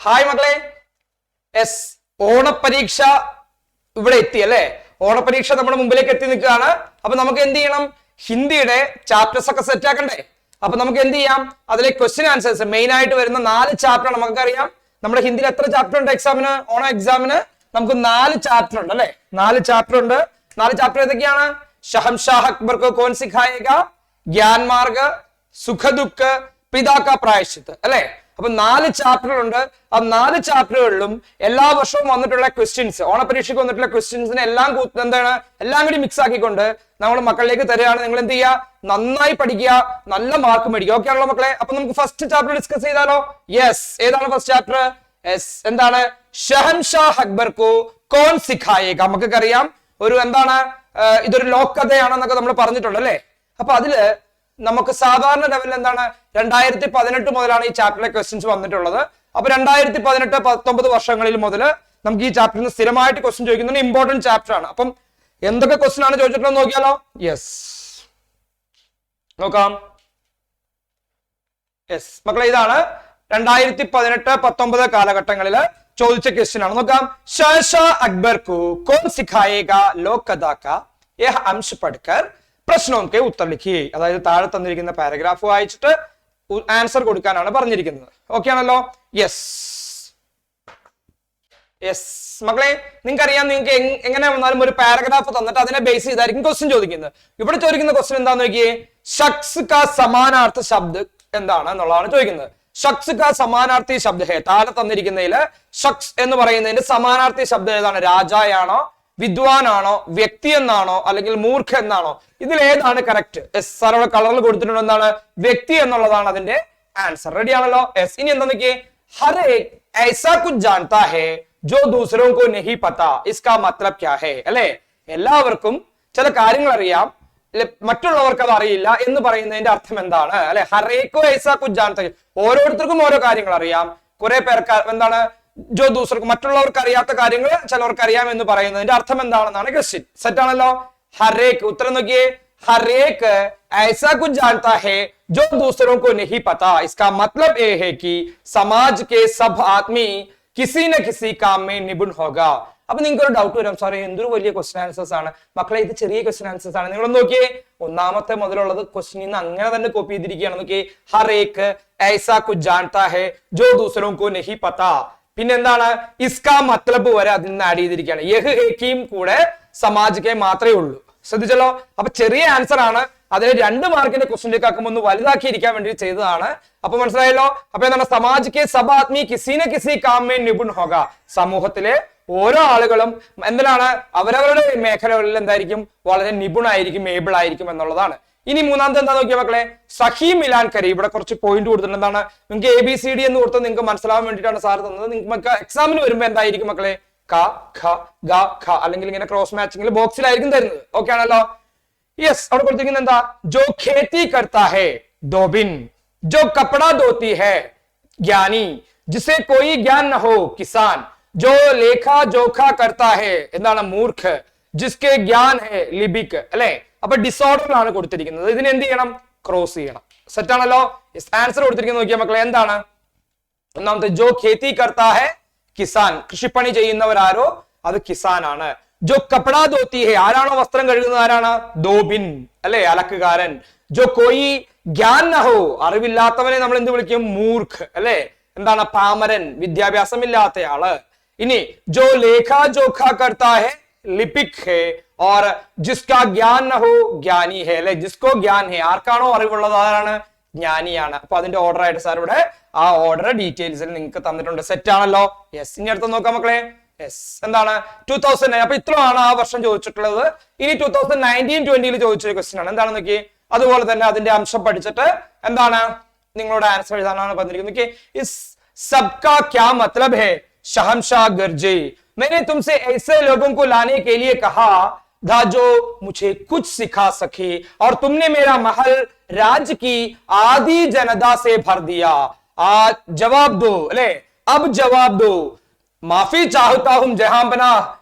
Hi മക്കളെ. S, ഓണപരീക്ഷ ഇവിടെ എത്തി അല്ലെ. ഓണപരീക്ഷ നമ്മുടെ മുമ്പിലേക്ക് എത്തി നിൽക്കുകയാണ്. അപ്പൊ നമുക്ക് എന്ത് ചെയ്യണം? ഹിന്ദിയുടെ ചാപ്റ്റേഴ്സ് ഒക്കെ സെറ്റ് ആക്കണ്ടേ? അപ്പൊ നമുക്ക് എന്ത് ചെയ്യാം? അതിലെ ക്വസ്റ്റ്യൻ ആൻസേഴ്സ് മെയിൻ ആയിട്ട് വരുന്ന 4 ചാപ്റ്റർ നമുക്കറിയാം. നമ്മുടെ ഹിന്ദിയിൽ എത്ര ചാപ്റ്റർ ഉണ്ട് എക്സാമിന്? ഓണം എക്സാമിന് നമുക്ക് 4 ചാപ്റ്റർ ഉണ്ട് അല്ലെ. 4 ചാപ്റ്റർ ഉണ്ട്. 4 ചാപ്റ്റർ ഏതൊക്കെയാണ്? ഷഹംഷാഹ് അക്ബർ കോ കോൻ സിഖായേഗ, ഗ്യാൻ മാർഗ്, സുഖ ദുഃഖ്, പിതാ കാ പ്രായശ്ചിത്ത് അല്ലെ. അപ്പൊ 4 ചാപ്റ്ററുകളുണ്ട്. ആ 4 ചാപ്റ്ററുകളിലും എല്ലാ വർഷവും വന്നിട്ടുള്ള ക്വസ്റ്റ്യൻസ്, ഓണപരീക്ഷയ്ക്ക് വന്നിട്ടുള്ള ക്വസ്റ്റ്യൻസിനെ എല്ലാം കൂടി മിക്സ് ആക്കിക്കൊണ്ട് നമ്മൾ മക്കളിലേക്ക് തരികയാണ്. നിങ്ങൾ എന്ത് ചെയ്യുക? നന്നായി പഠിക്കുക, നല്ല മാർക്ക് മേടിക്കുക. ഓക്കെ ആണല്ലോ മക്കളെ? അപ്പൊ നമുക്ക് ഫസ്റ്റ് ചാപ്റ്റർ ഡിസ്കസ് ചെയ്താലോ? യെസ്, ഏതാണ് ഫസ്റ്റ് ചാപ്റ്റർ? യെസ്, എന്താണ്? ഷഹൻഷാഹ് അക്ബർ കോ കോൻ സിഖായേഗ. നമുക്കൊക്കെ അറിയാം ഒരു എന്താണ്, ഇതൊരു ലോകകഥയാണെന്നൊക്കെ നമ്മൾ പറഞ്ഞിട്ടുണ്ട് അല്ലെ. അപ്പൊ അതില് നമുക്ക് സാധാരണ ലെവലിൽ എന്താണ് 2018 മുതലാണ് ഈ ചാപ്റ്ററിലെ ക്വസ്റ്റ്യൻസ് വന്നിട്ടുള്ളത്. അപ്പൊ 2018-19 വർഷങ്ങളിൽ മുതൽ നമുക്ക് ഈ ചാപ്റ്ററിന് സ്ഥിരമായിട്ട് ക്വസ്റ്റ്യൻ ചോദിക്കുന്ന ഇമ്പോർട്ടന്റ് ചാപ്റ്റർ ആണ്. അപ്പം എന്തൊക്കെ ക്വസ്റ്റ്യൻ ആണ് ചോദിച്ചിട്ടുള്ളത് നോക്കിയാലോ? യെസ്, നോക്കാം. യെസ് മക്കളെ, ഇതാണ് 2018-19 കാലഘട്ടങ്ങളിൽ ചോദിച്ച ക്വസ്റ്റ്യൻ ആണ്. നോക്കാം. ഷഹൻഷാ അക്ബർ കോ കോൻ സിഖായേഗ ലോക് കഥാ കാ യഹ് അംശ് പഠിക്കർ പ്രശ്നോക്കെ ഉത്തർ ലിഖിയേ. അതായത് താഴെ തന്നിരിക്കുന്ന പാരഗ്രാഫ് വായിച്ചിട്ട് ആൻസർ കൊടുക്കാനാണ് പറഞ്ഞിരിക്കുന്നത്. ഓക്കെ ആണല്ലോ? യെസ് യെസ് മക്കളെ, നിങ്ങൾക്ക് അറിയാം, നിങ്ങൾക്ക് എങ്ങനെ വന്നാലും ഒരു പാരഗ്രാഫ് തന്നിട്ട് അതിനെ ബേസ് ചെയ്തായിരിക്കും ക്വസ്റ്റ്യൻ ചോദിക്കുന്നത്. ഇവിടെ ചോദിക്കുന്ന ക്വസ്റ്റ്യൻ എന്താന്ന് നോക്കിയേ. ഷഖ്സ് കാ സമാനാർത്ഥ ശബ്ദ് എന്താണ് എന്നുള്ളതാണ് ചോദിക്കുന്നത്. ഷഖ്സ് കാ സമാനാർത്ഥി ശബ്ദ ഹേ. താഴെ തന്നിരിക്കുന്നതിൽ ഷഖ്സ് എന്ന് പറയുന്നതിന്റെ സമാനാർത്ഥി ശബ്ദം ഏതാണ്? രാജായാണോ, വിദ്വാനാണോ, വ്യക്തി എന്നാണോ, അല്ലെങ്കിൽ മൂർഖ എന്നാണോ? ഇതിൽ ഏതാണ് കറക്റ്റ്? എസ് സാർ അവിടെ കളറിൽ കൊടുത്തിട്ടുണ്ട്. എന്താണ്? വ്യക്തി എന്നുള്ളതാണ് അതിന്റെ ആൻസർ. റെഡി ആണല്ലോ? എസ്. ഇനി എന്താ നോക്കിയേ. ഹർ ഏക് ഐസാ കുച്ച് ജാൻതാ ഹേ ജോ ദൂസരോं को नहीं पता इसका मतलब क्या है അല്ലെ. എല്ലാവർക്കും ചില കാര്യങ്ങൾ അറിയാം, മറ്റുള്ളവർക്ക് അത് അറിയില്ല എന്ന് പറയുന്നതിന്റെ അർത്ഥം എന്താണ് അല്ലെ. ഹർ ഏക് ഐസാ കുച്ച് ജാൻതാ, ഓരോരുത്തർക്കും ഓരോ കാര്യങ്ങൾ അറിയാം. കുറെ പേർക്ക് എന്താണ്, ജോ ദൂസർക്ക് മറ്റുള്ളവർക്ക് അറിയാത്ത കാര്യങ്ങൾ ചിലവർക്ക് അറിയാം എന്ന് പറയുന്നതിന്റെ അർത്ഥം എന്താണെന്നാണ് ക്വസ്റ്റ്യൻ. സെറ്റ് ആണല്ലോ? ഹരേക്ക് ഉത്തരം നോക്കിയേ. ഹരേക്ക് ऐसा कुछ जानता है जो दूसरों को नहीं पता इसका मतलब ये है कि समाज के सब आदमी किसी न किसी काम में निपुण होगा. അപ്പൊ നിങ്ങൾക്ക് ഒരു ഡൗട്ട് വരാം, സാറേ എന്തൊരു വലിയ ക്വസ്റ്റ്യൻ ആൻസേഴ്സ് ആണ് മക്കളെ, ഇത് ചെറിയ ക്വസ്റ്റ്യൻ ആൻസേഴ്സ് ആണ്. നിങ്ങൾ നോക്കിയേ, ഒന്നാമത്തെ മുതലുള്ളത് ക്വസ്റ്റ്യനിൽ നിന്ന് അങ്ങനെ തന്നെ കോപ്പി ചെയ്തിരിക്കുകയാണ്. നോക്കിയേ. ഹരേക്ക് ऐसा कुछ जानता है जो दूसरों को नहीं पता, പിന്നെ എന്താണ്, ഇസ്കാ മത്ലബ് വരെ അതിൽ നിന്ന് ആഡ് ചെയ്തിരിക്കുകയാണ്. യഹ് ഹേക്കിയും കൂടെ സമാജിക്കെ മാത്രമേ ഉള്ളൂ. ശ്രദ്ധിച്ചല്ലോ? അപ്പൊ ചെറിയ ആൻസർ ആണ്, അതിൽ 2 മാർക്കിന്റെ ക്വസ്റ്റ്യനിലേക്ക് ആക്കുമ്പോൾ ഒന്ന് വലുതാക്കിയിരിക്കാൻ വേണ്ടി ചെയ്തതാണ്. അപ്പൊ മനസ്സിലായല്ലോ? അപ്പൊ എന്താണ്, സമാജിക്കെ സബ് ആദ്മി കിസി ന കിസി കാം മേ നിപുൺ ഹോഗ. സമൂഹത്തിലെ ഓരോ ആളുകളും എന്തിനാണ്, അവരവരുടെ മേഖലകളിൽ എന്തായിരിക്കും, വളരെ നിപുണായിരിക്കും, ഏബിൾ ആയിരിക്കും എന്നുള്ളതാണ്. ഇനി മൂന്നാമത്തെ എന്താ നോക്കിയ മക്കളെ. സഹി മിലാൻ കരി. ഇവിടെ കുറച്ച് പോയിന്റ് കൊടുത്തിട്ടുണ്ട്. എന്താണ്, നിങ്ങൾക്ക് ABCD എന്ന് കൊടുത്തത് നിങ്ങൾക്ക് മനസ്സിലാവാൻ വേണ്ടിയിട്ടാണ് സാർ തന്നത്. നിങ്ങൾക്ക് എക്സാമിന് വരുമ്പോ എന്തായിരിക്കും മക്കളെ? ക ഖ ഗ ഖ, അല്ലെങ്കിൽ ഇങ്ങനെ ക്രോസ് മാച്ചിങ്ങിൽ ബോക്സിലായിരിക്കും തരുന്നത്. ഓക്കെ ആണല്ലോ? യെസ്. അവിടെ കൊടുത്തിരിക്കുന്നത് എന്താ? ജോ ഖേത്തി കർത്താ ഹേ ദോബിൻ, ജോ കപ്പടാ ധോത്തി ഹേ ജ്ഞാനി, ജിസെ കോയി ജ്ഞാൻ ന ഹോ കിസാൻ, ജോ ലേഖാ ജോഖാ കർത്താ ഹേ എന്താണ് മൂർഖ്, ജിസ്കെ ജ്ഞാൻ ഹേ ലിബിക് അല്ലെ. അപ്പൊ ഡിസോർഡറിലാണ് കൊടുത്തിരിക്കുന്നത്. ഇതിന് എന്ത് ചെയ്യണം? ക്രോസ് ചെയ്യണം. സെറ്റ് ആണല്ലോ? ആൻസർ കൊടുത്തിരിക്കുന്നത് നോക്കിയാൽ മക്കളെ എന്താണ്? ഒന്നാമത്തെ ജോ ഖേത്തി കർത്താ ഹേ കിസാൻ, കൃഷിപ്പണി ചെയ്യുന്നവരാരോ അത് കിസാൻ ആണ്. ജോ കപ്പടാ ധോത്തി ഹേ, ആരാണോ വസ്ത്രം കഴുകുന്നത് ആരാണ്? ദോബിൻ അല്ലെ, അലക്കുകാരൻ. ജോ കോയി ജ്ഞാൻ ന ഹോ, അറിവില്ലാത്തവനെ നമ്മൾ എന്ത് വിളിക്കും? മൂർഖ് അല്ലെ, എന്താണ്, പാമരൻ, വിദ്യാഭ്യാസമില്ലാത്തയാള്. ഇനി ജോ ലേഖാ ജോഖാ കർത്താ ഹേ ലിപിക് ഹേ, और जिसका ज्ञान न हो ज्ञानी है അല്ലെ. ജിസ്കോ ജ്ഞാൻ ഹേ, ആർക്കാണോ അറിവുള്ളത് ആരാണ്? ജ്ഞാനിയാണ്. അപ്പൊ അതിന്റെ ഓർഡർ ആയിട്ട് സാർ ഇവിടെ ആ ഓർഡർ ഡീറ്റെയിൽസിൽ നിങ്ങൾക്ക് തന്നിട്ടുണ്ട്. സെറ്റ് ആണല്ലോ? യെസ്. ഇനി അടുത്ത് നോക്കാം മക്കളെ. യെസ്, എന്താണ് 2009. അപ്പൊ ഇത്രയാണ് ആ വർഷം ചോദിച്ചിട്ടുള്ളത്. ഇനി 2019-20 ചോദിച്ചൊരു ക്വസ്റ്റ്യൻ ആണ്. എന്താണ് നോക്കി. അതുപോലെ തന്നെ അതിന്റെ അംശം പഠിച്ചിട്ട് എന്താണ് നിങ്ങളുടെ ആൻസർ എഴുതാനാണ് പറഞ്ഞിരിക്കുന്നത്. ഇസ് സബ്കാ ക്യാ മത്ലബ് ഹേ शहंशाह गरजे, मैंने तुमसे ऐसे लोगों को लाने के लिए कहा था जो मुझे कुछ सिखा सके, और तुमने मेरा महल राज की आधी जनता से भर दिया. आज जवाब दो अले, अब जवाब दो. माफी चाहता हूं जहां बना,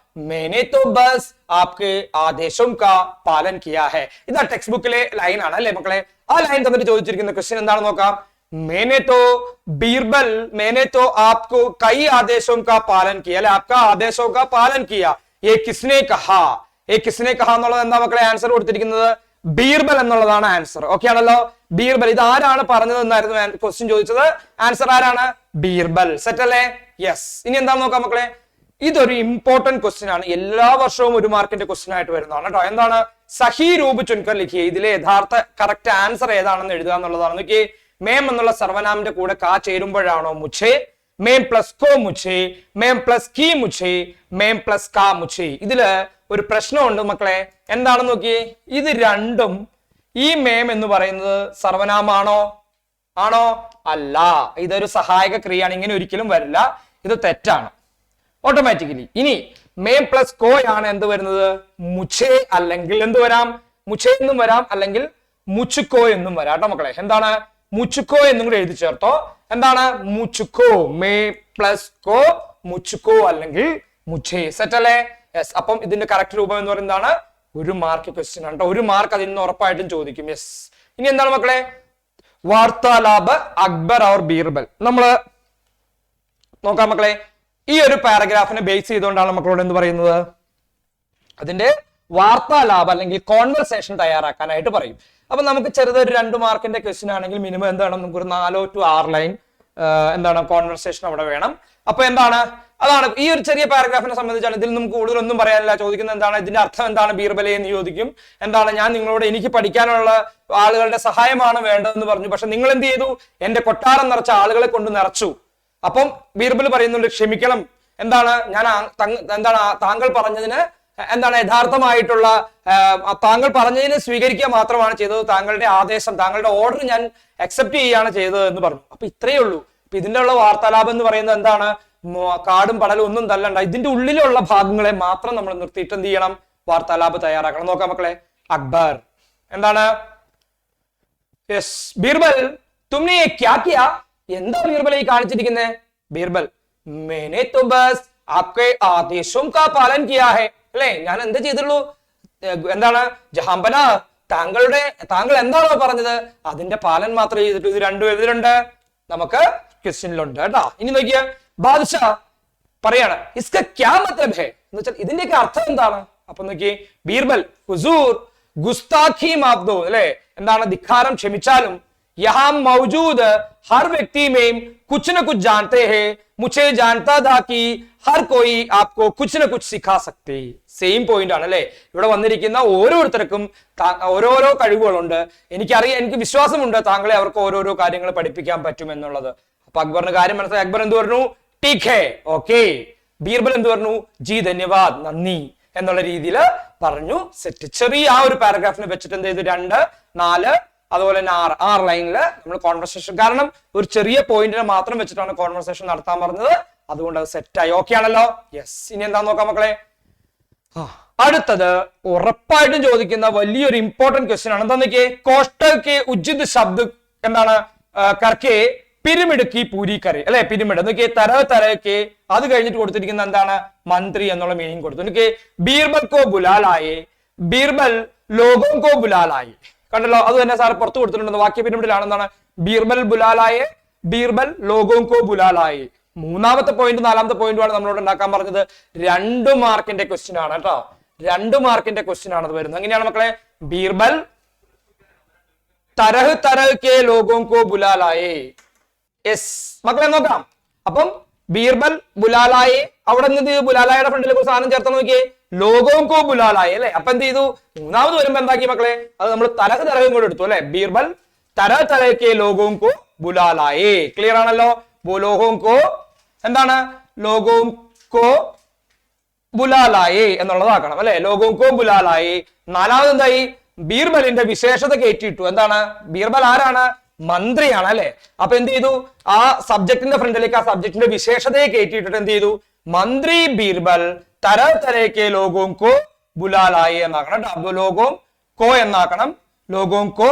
मैंने तो बस आपके आदेशों का पालन किया है. ഇതാ ടെക്സ്റ്റ് ബുക്കിലെ ലൈൻ ആണ് അല്ലേ മക്കളെ. ആ ലൈൻ തന്നിട്ട് ചോദിച്ചിരിക്കുന്ന ക്വസ്റ്റ്യൻ എന്താണെന്ന് നോക്കാം. मैंने तो बीरबल मैंने तो आपको कई आदेशों का पालन किया अല്ലെ आपका आदेशों का पालन किया ये किसने कहा എന്നുള്ളത് എന്താ മക്കളെ ആൻസർ കൊടുത്തിരിക്കുന്നത് ബീർബൽ എന്നുള്ളതാണ് ആൻസർ. ഓക്കെ ആണല്ലോ. ബീർബൽ ഇത് ആരാണ് പറഞ്ഞത് എന്നായിരുന്നു ക്വസ്റ്റ്യൻ ചോദിച്ചത്. ആൻസർ ആരാണ്? ബീർബൽ. സെറ്റ് അല്ലേ? യെസ്. ഇനി എന്താണെന്ന് നോക്കാം മക്കളെ. ഇതൊരു ഇമ്പോർട്ടന്റ് ക്വസ്റ്റ്യൻ ആണ്. എല്ലാ വർഷവും ഒരു മാർക്കിന്റെ ക്വസ്റ്റ്യൻ ആയിട്ട് വരുന്നതാണ് കേട്ടോ. എന്താണ്? സഹി രൂപ് ചുൻകർ ലിഖിയെ. ഇതിലെ യഥാർത്ഥ കറക്റ്റ് ആൻസർ ഏതാണെന്ന് എഴുതുക എന്നുള്ളതാണ്. നോക്കിയേ, മേം എന്നുള്ള സർവനാമിന്റെ കൂടെ കാ ചേരുമ്പോഴാണോ മുഛേ, മേം പ്ലസ് കോ മുഛേ, മേം പ്ലസ് കി മുഛേ, മേം പ്ലസ് കാ മുഛേ. ഇതില് ഒരു പ്രശ്നമുണ്ട് മക്കളെ. എന്താണെന്ന് നോക്കിയേ, ഇത് രണ്ടും ഈ മേം എന്ന് പറയുന്നത് സർവനാമാണോ? ആണോ? അല്ല. ഇതൊരു സഹായക ക്രിയയാണ്. ഇങ്ങനെ ഒരിക്കലും വരില്ല. ഇത് തെറ്റാണ് ഓട്ടോമാറ്റിക്കലി. ഇനി മേം പ്ലസ് കോ ആണ് എന്ത് വരുന്നത്? മുഛേ അല്ലെങ്കിൽ എന്ത് വരാം? മുഛേ എന്നും വരാം, അല്ലെങ്കിൽ മുച്ചുക്കോ എന്നും വരാം കേട്ടോ മക്കളെ. എന്താണ്? മുച്ചുക്കോ എന്നും കൂടെ എഴുതി ചേർത്തോ. എന്താണ്? മുച്ചുക്കോ. മേ പ്ലസ് കോ മുച്ചുക്കോ അല്ലെങ്കിൽ മുഛേ. സെറ്റ് അല്ലേ? യെസ്. അപ്പം ഇതിന്റെ കറക്റ്റ് രൂപം എന്ന് പറയുന്നതാണ് ഒരു മാർക്ക് ക്വസ്റ്റ്യൻ ആണ് കേട്ടോ. ഒരു മാർക്ക് അതിൽ നിന്ന് ഉറപ്പായിട്ടും ചോദിക്കും. യെസ്. ഇനി എന്താണ് മക്കളെ? വാർത്താലാബ് അക്ബർ और ബീർബൽ. നമ്മള് നോക്കാം മക്കളെ. ഈ ഒരു പാരഗ്രാഫിനെ ബേസ് ചെയ്തുകൊണ്ടാണ് മക്കളോട് എന്ത് പറയുന്നത്? അതിന്റെ വാർത്താലാപം അല്ലെങ്കിൽ കോൺവെർസേഷൻ തയ്യാറാക്കാനായിട്ട് പറയും. അപ്പൊ നമുക്ക് ചെറുതൊരു 2 മാർക്കിന്റെ ക്വസ്റ്റ്യൻ ആണെങ്കിൽ മിനിമം എന്താണ്? നമുക്കൊരു 4 to 6 ലൈൻ എന്താണ് കോൺവെർസേഷൻ അവിടെ വേണം. അപ്പൊ എന്താണ്? അതാണ് ഈ ഒരു ചെറിയ പാരഗ്രാഫിനെ സംബന്ധിച്ചാണ്. ഇതിൽ നമുക്ക് കൂടുതലൊന്നും പറയാനില്ല. ചോദിക്കുന്നത് എന്താണ്? ഇതിന്റെ അർത്ഥം എന്താണ് ബീർബലെ എന്ന് ചോദിക്കും. എന്താണ്? ഞാൻ നിങ്ങളോട് എനിക്ക് പഠിക്കാനുള്ള ആളുകളുടെ സഹായമാണ് വേണ്ടതെന്ന് പറഞ്ഞു. പക്ഷെ നിങ്ങൾ എന്ത് ചെയ്തു? എന്റെ കൊട്ടാരം നിറച്ച ആളുകളെ കൊണ്ട് നിറച്ചു. അപ്പം ബീർബൽ പറയുന്നുണ്ട്, ക്ഷമിക്കണം. എന്താണ്? ഞാൻ എന്താണ് താങ്കൾ പറഞ്ഞതിന് എന്താണ് യഥാർത്ഥമായിട്ടുള്ള താങ്കൾ പറഞ്ഞതിന് സ്വീകരിക്കുക മാത്രമാണ് ചെയ്തത്. താങ്കളുടെ ആദേശം, താങ്കളുടെ ഓർഡർ ഞാൻ അക്സെപ്റ്റ് ചെയ്യുകയാണ് ചെയ്തത് എന്ന് പറഞ്ഞു. അപ്പൊ ഇത്രയേ ഉള്ളൂ. അപ്പൊ ഇതിന്റെ ഉള്ള വാർത്താലാപം എന്ന് പറയുന്നത് എന്താണ്? കാടും പടലും ഒന്നും തല്ലണ്ട. ഇതിന്റെ ഉള്ളിലുള്ള ഭാഗങ്ങളെ മാത്രം നമ്മൾ നിർത്തിയിട്ട് എന്ത് ചെയ്യണം? വാർത്താലാപം തയ്യാറാക്കണം. നോക്കാം മക്കളെ. അക്ബർ എന്താണ്? യെസ്. ബീർബൽ തുമ്നെ ക്യാ കിയാ? എന്താ ബീർബൽ ഈ കാണിച്ചിരിക്കുന്നത്? ബീർബൽ മേനെ തോ ബസ് ആപ്കെ ആദേശോं का पालन किया है. അല്ലേ? ഞാൻ എന്ത് ചെയ്തുള്ളൂ? എന്താണ്? ജഹാംബന താങ്കൾ എന്താണോ പറഞ്ഞത് അതിന്റെ പാലൻ മാത്രമേ ചെയ്തിട്ടു. ഇത് രണ്ടും എതിരുണ്ട്, നമുക്ക് ക്വസ്റ്റ്യനിലുണ്ട് കേട്ടോ. ഇനി നോക്കിയ ബാദ്ഷാ പറയാണ്, ഇസ്ക ക്യാ മത്ലബ് ഹൈ എന്ന് വെച്ചാൽ ഇതിന്റെയൊക്കെ അർത്ഥം എന്താണ്? അപ്പൊ നോക്കിയേ, ബീർബൽ ഹുസൂർ ഗുസ്താഖി മാഫ് ദോ. അല്ലെ? എന്താണ്? ധിക്കാരം ക്ഷമിച്ചാലും യഹാ മൗജൂദ് ഹർ വ്യക്തി മേം കുച്ച് ന കുച്ച് ജാനത്തെ ഹേ, മുझे जानता था कि हर कोई आपको कुछ न कुछ सिखा सकते. സെയിം പോയിന്റ് ആണ് അല്ലെ? ഇവിടെ വന്നിരിക്കുന്ന ഓരോരുത്തർക്കും ഓരോരോ കഴിവുകളുണ്ട്. എനിക്കറിയാം, എനിക്ക് വിശ്വാസമുണ്ട് താങ്കളെ അവർക്ക് ഓരോരോ കാര്യങ്ങൾ പഠിപ്പിക്കാൻ പറ്റും എന്നുള്ളത്. അപ്പൊ അക്ബറിന് കാര്യം മനസ്സിലായി. അക്ബർ എന്ത് പറഞ്ഞു? ടീക് ഹേ, ഓക്കെ. ബീർബൽ എന്ത് പറഞ്ഞു? ജി ധന്യവാദ്, നന്ദി എന്നുള്ള രീതിയിൽ പറഞ്ഞു. സെറ്റ്. ചെറിയ ആ ഒരു പാരഗ്രാഫിനെ വെച്ചിട്ട് എന്ത് ചെയ്തു? 2, 4 അതുപോലെ തന്നെ 6 ലൈനില് നമ്മൾ കോൺവെർസേഷൻ, കാരണം ഒരു ചെറിയ പോയിന്റിനെ മാത്രം വെച്ചിട്ടാണ് കോൺവെർസേഷൻ നടത്താൻ പറഞ്ഞത്. അതുകൊണ്ട് അത് സെറ്റായി. ഓക്കെ ആണല്ലോ? യെസ്. ഇനി എന്താ നോക്കാം മക്കളെ. അടുത്തത് ഉറപ്പായിട്ടും ചോദിക്കുന്ന വലിയൊരു ഇമ്പോർട്ടന്റ് ക്വസ്റ്റ്യൻ ആണ്. എന്താ നോക്കിയേ, കോഷ്ടക്ക് ഉചിത് ശബ്ദ് എന്താണ്? കർക്കെ പിരമിഡ് കി പൂരി കരെ. അല്ലെ? പിരമിഡ് നോക്കിയേ, തരക്ക് അത് കഴിഞ്ഞിട്ട് കൊടുത്തിരിക്കുന്ന എന്താണ്? മന്ത്രി എന്നുള്ള മീനിങ് കൊടുത്തു. നോക്കിയേ, ബീർബൽ കോ ബുലാലായേ, ബീർബൽ ലോഗോं को ബുലാലായേ. കണ്ടല്ലോ? അത് തന്നെ സാർ പുറത്ത് കൊടുത്തിട്ടുണ്ട്. വാക്യ പിരമിഡിലാണ്. എന്താണ്? ബീർബൽ ബുലാലായേ, ബീർബൽ ലോഗോं को ബുലാലായേ. മൂന്നാമത്തെ പോയിന്റ് 4ാമത്തെ പോയിന്റുമാണ് നമ്മളോട് ഉണ്ടാക്കാൻ പറഞ്ഞത്. 2 മാർക്കിന്റെ ക്വസ്റ്റ്യൻ ആണ് കേട്ടോ. 2 മാർക്കിന്റെ ക്വസ്റ്റ്യൻ ആണ് അത് വരുന്നത്. എങ്ങനെയാണ് മക്കളെ? ബീർബൽ തരഹ് തരഹ് കെ ലോഗോं को ബുലാലായേ. യെസ് മക്കളെ നോക്കാം. അപ്പം ബീർബൽ ബുലാലായേ, അവിടെ നിന്ന് ബുലാലായുടെ ഫ്രണ്ടിലേക്ക് സാധനം ചേർത്ത് നോക്കിയേ, ലോഗോं को ബുലാലായേ. അല്ലെ? അപ്പൊ എന്ത് ചെയ്തു? മൂന്നാമത് വരുമ്പോ എന്താക്കി മക്കളെ? അത് നമ്മൾ തരഹ് തരഹും കൂടെ എടുത്തു. അല്ലെ? ബീർബൽ തരഹ് തരഹ് കെ ലോഗോं को ബുലാലായേ. ക്ലിയർ ആണല്ലോ? ലോഗോं को എന്താണ്? ലോഗോं को ബുലാലായേ എന്നുള്ളതാക്കണം. അല്ലെ? ലോഗോं को ബുലാലായേ. 4ാമത് എന്തായി? ബീർബലിന്റെ വിശേഷത കയറ്റിയിട്ടു. എന്താണ്? ബീർബൽ ആരാണ്? മന്ത്രിയാണ്. അല്ലെ? അപ്പൊ എന്ത് ചെയ്തു? ആ സബ്ജക്റ്റിന്റെ ഫ്രണ്ടിലേക്ക് ആ സബ്ജക്റ്റിന്റെ വിശേഷതയെ കയറ്റിയിട്ടിട്ട് എന്ത് ചെയ്തു? മന്ത്രി ബീർബൽ തരഹ് തരഹ് കെ ലോഗോं को ബുലാലായേ എന്നാക്കണം. ലോഗോं को എന്നാക്കണം. ലോഗോं को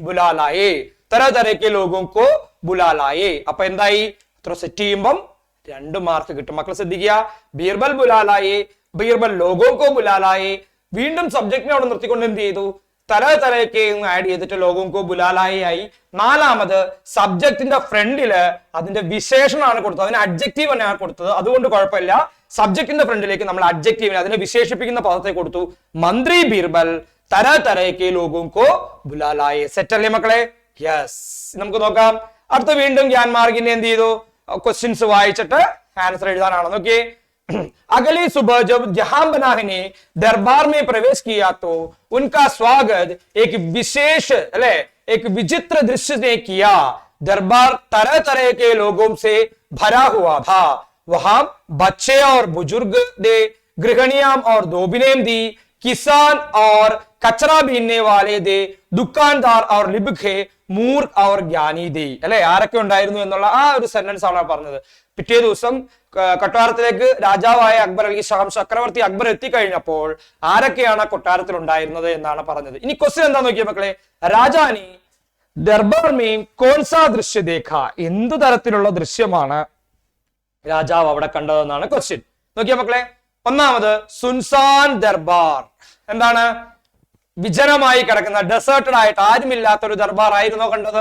ബുലാലായേ, തരഹ് തരഹ് കെ ലോഗോं को ബുലാലായേ. അപ്പൊ എന്തായി? അത്ര സെറ്റ് ചെയ്യുമ്പം 2 മാർക്ക് കിട്ടും. മക്കൾ ശ്രദ്ധിക്കുക. ബീർബൽ ബുലാലായേ, ബീർബൽ ലോഗോं को ബുലാലായേ. വീണ്ടും സബ്ജക്റ്റിനെ അവിടെ നിർത്തിക്കൊണ്ട് എന്ത് ചെയ്തു? തര തരക്കെ ആഡ് ചെയ്തിട്ട് ലോകോങ്കോ ബുലാലായി ആയി. നാലാമത് സബ്ജക്റ്റിന്റെ ഫ്രണ്ടില് അതിന്റെ വിശേഷണമാണ് കൊടുത്തത്, അതിന് അഡ്ജക്റ്റീവ് തന്നെയാണ് കൊടുത്തത്, അതുകൊണ്ട് കുഴപ്പമില്ല. സബ്ജക്റ്റിന്റെ ഫ്രണ്ടിലേക്ക് നമ്മൾ അഡ്ജക്റ്റീവിനെ, അതിനെ വിശേഷിപ്പിക്കുന്ന പദത്തെ കൊടുത്തു. മന്ത്രി ബീർബൽ തര തരക്കെ ലോകോങ്കോ ബുലാലായി. സെറ്റ് അല്ലേ മക്കളെ? യെസ്. നമുക്ക് നോക്കാം. അടുത്ത വീണ്ടും ഗ്യാൻ മാർഗിനെ എന്ത് ചെയ്തു? ക്വസ്റ്റ്യൻസ് വായിച്ചിട്ട് ആൻസർ എഴുതാനാണ്. നോക്കിയേ. अगली सुबह जब जहां बनाह ने दरबार में प्रवेश किया तो उनका स्वागत एक विशेष एक विचित्र दृश्य ने किया. दरबार तरह तरह के लोगों से भरा हुआ था. वहां बच्चे और बुजुर्ग ने, गृहिणियां और धोबिनें दी, किसान और कचरा बीनने वाले दे, दुकानदार और लिबखे, മൂർഖ് और ജ്ഞാനി ദി. അല്ലെ, ആരൊക്കെ ഉണ്ടായിരുന്നു എന്നുള്ള ആ ഒരു സെന്റൻസ് ആണ് പറഞ്ഞത്. പിറ്റേ ദിവസം കൊട്ടാരത്തിലേക്ക് രാജാവായ അക്ബർ അല്ലെങ്കിൽ ചക്രവർത്തി അക്ബർ എത്തിക്കഴിഞ്ഞപ്പോൾ ആരൊക്കെയാണ് കൊട്ടാരത്തിൽ ഉണ്ടായിരുന്നത് എന്നാണ് പറഞ്ഞത്. ഇനി ക്വസ്റ്റ്യൻ എന്താ നോക്കിയ മക്കളെ? രാജാനി ദർബാർ മീൻ കോൺസാ ദൃശ്യ ദേഖ. എന്ത് തരത്തിലുള്ള ദൃശ്യമാണ് രാജാവ് അവിടെ കണ്ടതെന്നാണ് ക്വസ്റ്റ്യൻ. നോക്കിയ മക്കളെ, ഒന്നാമത് സുൻസാൻ ദർബാർ. എന്താണ്? വിജനമായി കിടക്കുന്ന, ഡെസേർട്ടഡ് ആയിട്ട് ആരുമില്ലാത്ത ഒരു ദർബാർ ആയിരുന്നോ കണ്ടത്?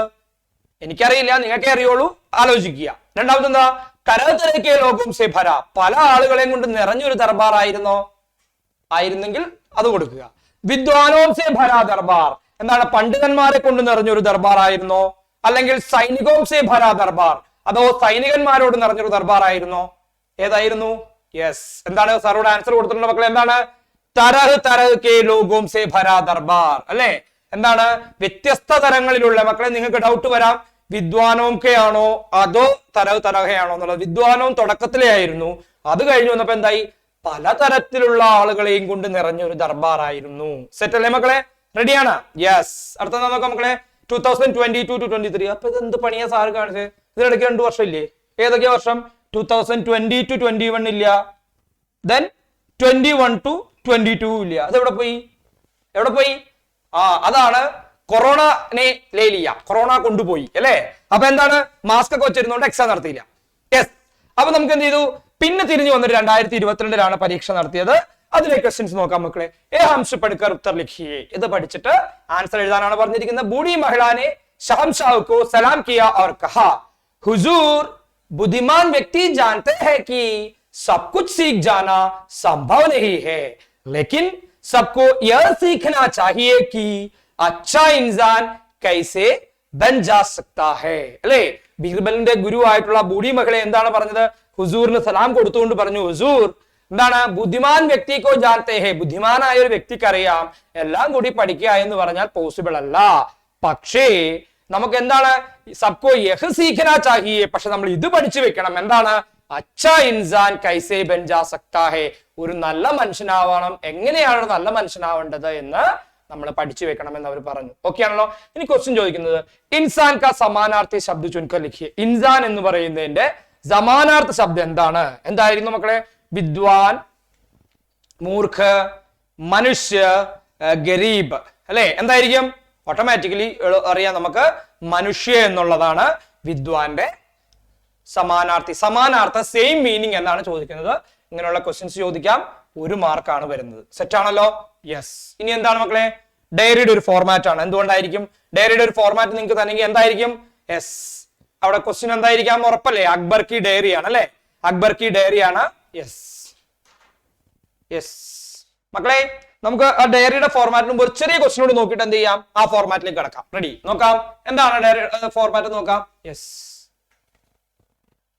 എനിക്കറിയില്ല, നിങ്ങൾക്കേ അറിയുള്ളൂ, ആലോചിക്കുക. രണ്ടാമത് എന്താ? തരതരക്കെ ലോകം സെ ഭര. പല ആളുകളെയും കൊണ്ട് നിറഞ്ഞൊരു ദർബാർ ആയിരുന്നോ? ആയിരുന്നെങ്കിൽ അത് കൊടുക്കുക. വിദ്വാനോം സെ ഭര ദർബാർ. എന്താണ്? പണ്ഡിതന്മാരെ കൊണ്ട് നിറഞ്ഞൊരു ദർബാർ ആയിരുന്നോ? അല്ലെങ്കിൽ സൈനികോം സെ ഭര ദർബാർ, അതോ സൈനികന്മാരോട് നിറഞ്ഞൊരു ദർബാർ ആയിരുന്നോ? ഏതായിരുന്നു? യെസ്. എന്താണ് സാറോട് ആൻസർ കൊടുത്തിട്ടുണ്ട് മക്കളെ? എന്താണ്? തരഹ് തരഹ് കെ ലോകോം സെ ഭര ദർബാർ. അല്ലെ, എന്താണ്? വ്യത്യസ്ത തരങ്ങളിലുള്ള, മക്കളെ നിങ്ങൾക്ക് ഡൗട്ട് വരാം, വിദ്വാനോം കെ ആണോ അതോ തരഹ് തരഹയാണോ എന്നുള്ളത്. വിദ്വാനോം തുടക്കത്തിലേ ആയിരുന്നു, അത് കഴിഞ്ഞു വന്നപ്പോ എന്തായി? പലതരത്തിലുള്ള ആളുകളെയും കൊണ്ട് നിറഞ്ഞൊരു ദർബാർ ആയിരുന്നു. സെറ്റ് അല്ലേ മക്കളെ? റെഡിയാണ്? യെസ്. അടുത്ത നോക്കാം മക്കളെ. 2022 to 23. അപ്പൊ ഇത് എന്ത് പണിയാ സാറ് കാണിച്ചത്? ഇതിനിടയ്ക്ക് 2 വർഷം ഇല്ലേ? ഏതൊക്കെയാ വർഷം? 2020 to 21 ഇല്ല, ദെൻ 21 to 22 ഇല്ല. അത് എവിടെ പോയി? എവിടെ പോയി? അതാണ് കൊറോണനെ ലേലിയ, കൊറോണ കൊണ്ടുപോയി അല്ലെ. അപ്പൊ എന്താണ്? മാസ്ക് ഒക്കെ വെച്ചിരുന്നോണ്ട് എക്സാം നടത്തിയില്ല. യെസ്. അപ്പൊ നമുക്ക് എന്ത് ചെയ്തു? പിന്നെ തിരിഞ്ഞു വന്നിട്ട് 2022 പരീക്ഷ നടത്തിയത്. അതിലെ ക്വസ്റ്റ്യൻസ് നോക്കാം മക്കളെ. ഏ ഹംശ പഠിക്കർ ഉത്തർ ലിഖിയേ. ഇത് പഠിച്ചിട്ട് ആൻസർ എഴുതാനാണ് പറഞ്ഞിരിക്കുന്നത്. ബൂഢി മഹിളാനെ शहंशाह को सलाम किया और कहा, हुजूर बुद्धिमान व्यक्ति जानते हैं कि सब कुछ सीख जाना संभव नहीं है, लेकिन सबको यह सीखना चाहिए कि अच्छा इंसान कैसे बन जा सकता है. അല്ലേ, ബീർബലിന്റെ ഗുരു ആയിട്ടുള്ള ബൂഢി മകളെ എന്താണ് പറഞ്ഞത്? ഹുസൂറിന് സലാം കൊടുത്തുകൊണ്ട് പറഞ്ഞു, ഹുസൂർ എന്താണ്? ബുദ്ധിമാൻ വ്യക്തിക്കോ ജാനത്തെ ഹേ. ബുദ്ധിമാനായ ഒരു വ്യക്തിക്ക് അറിയാം, എല്ലാം കൂടി പഠിക്കുക എന്ന് പറഞ്ഞാൽ പോസിബിൾ അല്ല. പക്ഷേ നമുക്ക് എന്താണ്? സബ്കോ യഹ് സീഖനാ ചാഹിയേ. പക്ഷെ നമ്മൾ ഇത് പഠിച്ചു വെക്കണം. എന്താണ്? അച്ഛാ ഇൻസാൻ കൈസേ ബൻ ജാ സക്താ ഹേ. ഒരു നല്ല മനുഷ്യനാവണം, എങ്ങനെയാണ് നല്ല മനുഷ്യനാവേണ്ടത് എന്ന് നമ്മൾ പഠിച്ചു വെക്കണം എന്ന് അവർ പറഞ്ഞു. ഓക്കെ ആണല്ലോ? ഇനി ക്വസ്റ്റ്യൻ ചോദിക്കുന്നത്, ഇൻസാൻ കാ സമാനാർത്ഥി ശബ്ദ ചുൻക ലിഖിയേ. ഇൻസാൻ എന്ന് പറയുന്നതിന്റെ സമാനാർത്ഥ ശബ്ദം എന്താണ്? എന്തായിരുന്നു മക്കളെ? വിദ്വാൻ, മൂർഖ്, മനുഷ്യ, ഗരീബ്. അല്ലെ, എന്തായിരിക്കും? ഓട്ടോമാറ്റിക്കലി അറിയാം നമുക്ക്, മനുഷ്യ എന്നുള്ളതാണ് വിദ്വാന്റെ സമാനാർത്ഥി. സമാനാർത്ഥ സെയിം മീനിങ് എന്നാണ് ചോദിക്കുന്നത്. ഇങ്ങനെയുള്ള ക്വസ്റ്റ്യൻസ് ചോദിക്കാം, 1 മാർക്കാണ് വരുന്നത്. സെറ്റ് ആണല്ലോ? യെസ്. ഇനി എന്താണ് മക്കളെ? ഡയറിയുടെ ഒരു ഫോർമാറ്റ് ആണ്. എന്തുകൊണ്ടായിരിക്കും? ഡയറിയുടെ ഒരു ഫോർമാറ്റ് നിങ്ങൾക്ക് തന്നെങ്കിൽ എന്തായിരിക്കും? യെസ്. അവിടെ ക്വസ്റ്റ്യൻ എന്തായിരിക്കാം? ഉറപ്പല്ലേ? അക്ബർ കി ഡയറി ആണ് അല്ലെ? അക്ബർ കി ഡയറി ആണ്. യെസ് യെസ് മക്കളെ, നമുക്ക് ആ ഡയറിയുടെ ഫോർമാറ്റിന് മുമ്പ് ഒരു ചെറിയ ക്വസ്റ്റ്യൻ കൂടി നോക്കിയിട്ട് എന്ത് ചെയ്യാം? ആ ഫോർമാറ്റിലേക്ക് കിടക്കാം. റെഡി? നോക്കാം എന്താണ് ഡയറി ഫോർമാറ്റ് നോക്കാം. യെസ്.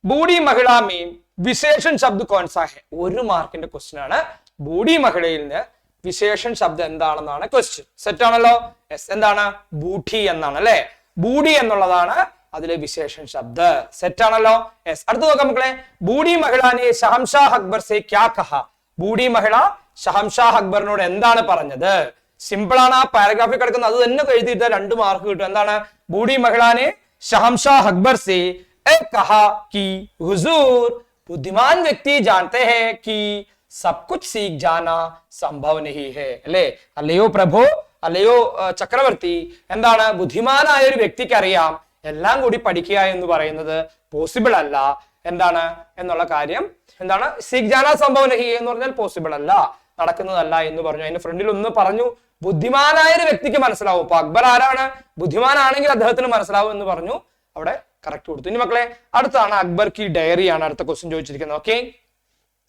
ബൂഢി മഹിളാ മീം വിശേഷൻ ശബ്ദ കോൺസാ ഹെ. 1 മാർക്കിന്റെ ക്വസ്റ്റ്യൻ ആണ്. ബൂഢി മഹിളയിൽ നിന്ന് വിശേഷൻ ശബ്ദം എന്താണെന്നാണ് ക്വസ്റ്റ്യൻ. സെറ്റ് ആണല്ലോ? യെസ്. എന്താണ്? ബൂഢി എന്നാണ് അല്ലെ? ബൂഢി എന്നുള്ളതാണ് അതിലെ വിശേഷൻ ശബ്ദ. സെറ്റ് ആണല്ലോ? യെസ്. അടുത്ത് നോക്കാം മക്കളെ. ബൂഢി മഹിളാനെ ഷഹംഷാഹ് അക്ബർ സെ ക്യാ കഹാ. ബൂഢി മഹിള ഷഹംഷാഹ് അക്ബറിനോട് എന്താണ് പറഞ്ഞത്? സിമ്പിൾ ആണ്. ആ പാരഗ്രാഫിൽ കിടക്കുന്നത് അത് തന്നെ എഴുതിയിട്ട് 2 മാർക്ക് കിട്ടും. എന്താണ്? ബൂഢി മഹിളാനെ ഷഹംഷാഹ് അക്ബർ സെ कहा कि हुजूर बुद्धिमान व्यक्ति जानते हैं कि सब कुछ सीख जाना संभव नहीं है. അല്ലേ, അല്ലയോ പ്രഭു, അല്ലയോ ചക്രവർത്തി, എന്താണ്? ബുദ്ധിമാനായ ഒരു വ്യക്തിക്ക് അറിയാം, എല്ലാം കൂടി പഠിക്കുക എന്ന് പറയുന്നത് പോസിബിൾ അല്ല. എന്താണ് എന്നുള്ള കാര്യം? എന്താണ്? സീഖ് ജാന സംഭവ നഹി എന്ന് പറഞ്ഞാൽ പോസിബിൾ അല്ല, നടക്കുന്നതല്ല എന്ന് പറഞ്ഞു. അതിന്റെ ഫ്രണ്ടിൽ ഒന്ന് പറഞ്ഞു, ബുദ്ധിമാനായ ഒരു വ്യക്തിക്ക് മനസ്സിലാവും. അപ്പൊ അക്ബർ ആരാണ്? ബുദ്ധിമാനാണെങ്കിൽ അദ്ദേഹത്തിന് മനസ്സിലാവും എന്ന് പറഞ്ഞു. അവിടെ കറക്റ്റ് കൊടുത്തു. ഇനി മക്കളെ അടുത്താണ് അക്ബർ കി ഡയറിയാണ് അടുത്ത ക്വസ്റ്റ്യൻ ചോദിച്ചിരിക്കുന്നത്. ഓക്കെ,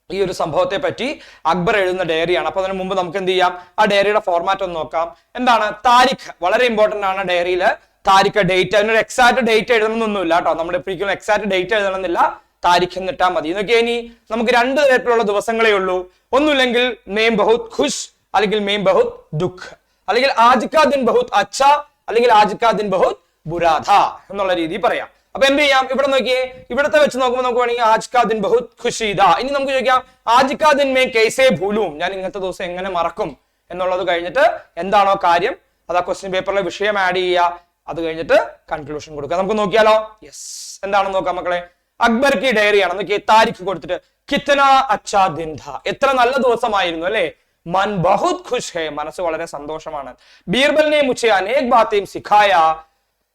ഈ ഒരു സംഭവത്തെ പറ്റി അക്ബർ എഴുതുന്ന ഡയറിയാണ്. അപ്പൊ അതിന് മുമ്പ് നമുക്ക് എന്ത് ചെയ്യാം, ആ ഡയറിയുടെ ഫോർമാറ്റ് ഒന്ന് നോക്കാം. എന്താണ്? താരിഖ് വളരെ ഇമ്പോർട്ടന്റ് ആണ്. ഡയറിയിൽ താരിഖ് ഡേറ്റ്, അതിനൊരു എക്സാക്ട് ഡേറ്റ് എഴുതണമെന്നൊന്നുമില്ല കേട്ടോ. നമ്മുടെ എപ്പോഴും എക്സാക്ട് ഡേറ്റ് എഴുതണമെന്നില്ല, താരിഖ് എന്നിട്ടാൽ മതി. നോക്കിയാൽ ഇനി നമുക്ക് രണ്ട് തരത്തിലുള്ള ദിവസങ്ങളേ ഉള്ളൂ. ഒന്നുമില്ലെങ്കിൽ മേം ബഹുത് ഖുഷ്, അല്ലെങ്കിൽ മേം ബഹുത് ദുഃഖ്, അല്ലെങ്കിൽ ആജ് കാ ദിൻ ബഹുത് അച്ഛാ, അല്ലെങ്കിൽ ആജ് കാ ദിൻ ബഹുത് ബുരാ ഥാ എന്നുള്ള രീതി പറയാം. അപ്പൊ എന്ത് ചെയ്യാം, ഇവിടെ നോക്കിയേ, ഇവിടത്തെ വെച്ച് നോക്കുമ്പോൾ നമുക്ക് വേണമെങ്കിൽ ആജ് കാ ദിൻ ബഹുത് ഖുഷി ദാ. ഇനി നമുക്ക് ചോദിക്കാം ആജ് കാ ദിൻ മേ കൈസേ ഭൂലും, ഞാൻ ഇന്നത്തെ ദിവസം എങ്ങനെ മറക്കും എന്നുള്ളത് കഴിഞ്ഞിട്ട് എന്താണോ കാര്യം അത് ആ ക്വസ്റ്റ്യൻ പേപ്പറിലെ വിഷയം ആഡ് ചെയ്യുക. അത് കഴിഞ്ഞിട്ട് കൺക്ലൂഷൻ കൊടുക്കുക. നമുക്ക് നോക്കിയാലോ? യെസ്, എന്താണെന്ന് നോക്കാം മക്കളെ. അക്ബർ കി ഡയറിയാണ്. നോക്കിയേ, താരിഖ് കൊടുത്തിട്ട് കിത്തനാ അച്ഛാ ദിൻ ഥാ, എത്ര നല്ല ദിവസമായിരുന്നു അല്ലെ. मन बहुत खुश है, മനസ്സ് വളരെ സന്തോഷമാണ്. ബീർബൽ ने मुझे अनेक बातें सिखाया,